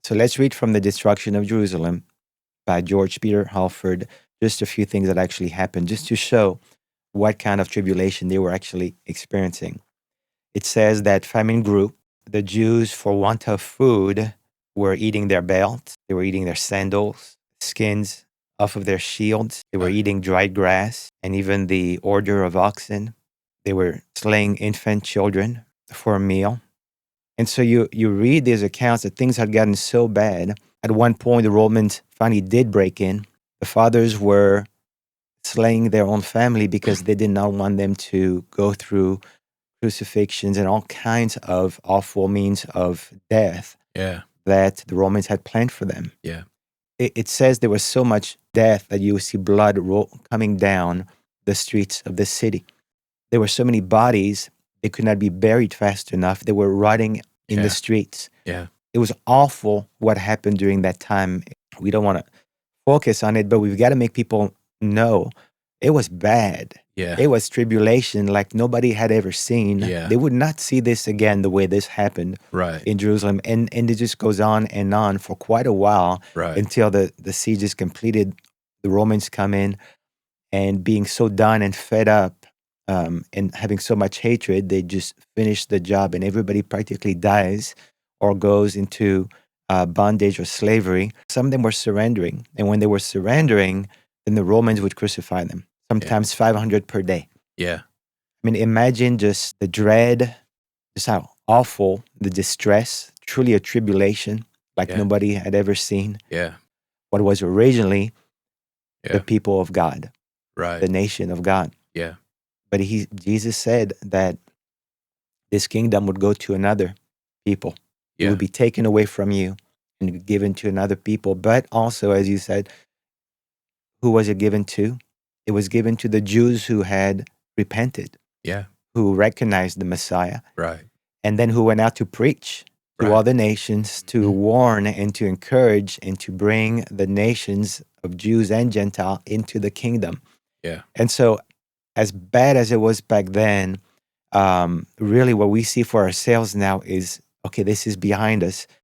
So let's read from The Destruction of Jerusalem by George Peter Halford, just a few things that actually happened, just to show what kind of tribulation they were actually experiencing. It says that famine grew. The Jews, for want of food, were eating their belts, they were eating their sandals, skins off of their shields, they were eating dried grass, and even the order of oxen. They were slaying infant children for a meal. And so you read these accounts that things had gotten so bad. At one point, the Romans finally did break in. The fathers were slaying their own family because they did not want them to go through crucifixions and all kinds of awful means of death Yeah. that the Romans had planned for them. Yeah. It says there was so much death that you would see blood coming down the streets of the city. There were so many bodies, they could not be buried fast enough. They were rotting in the streets. Yeah. It was awful what happened during that time. We don't want to focus on it, but we've got to make people know it was bad. Yeah. It was tribulation like nobody had ever seen. Yeah. They would not see this again the way this happened Right. in Jerusalem. And it just goes on and on for quite a while Right. until the siege is completed. The Romans come in and being so done and fed up and having so much hatred, they just finish the job and everybody practically dies or goes into bondage or slavery. Some of them were surrendering. And when they were surrendering, then the Romans would crucify them, sometimes 500 per day. Yeah. I mean, imagine just the dread, just how awful, the distress, truly a tribulation like nobody had ever seen. Yeah. What was originally the people of God, Right. the nation of God. Yeah. But Jesus said that this kingdom would go to another people. It would be taken away from you and given to another people. But also, as you said, who was it given to? It was given to the Jews who had repented, who recognized the Messiah, Right. and then who went out to preach to all the nations, to warn and to encourage and to bring the nations of Jews and Gentile into the kingdom. Yeah. And so, as bad as it was back then, really what we see for ourselves now is, okay, this is behind us.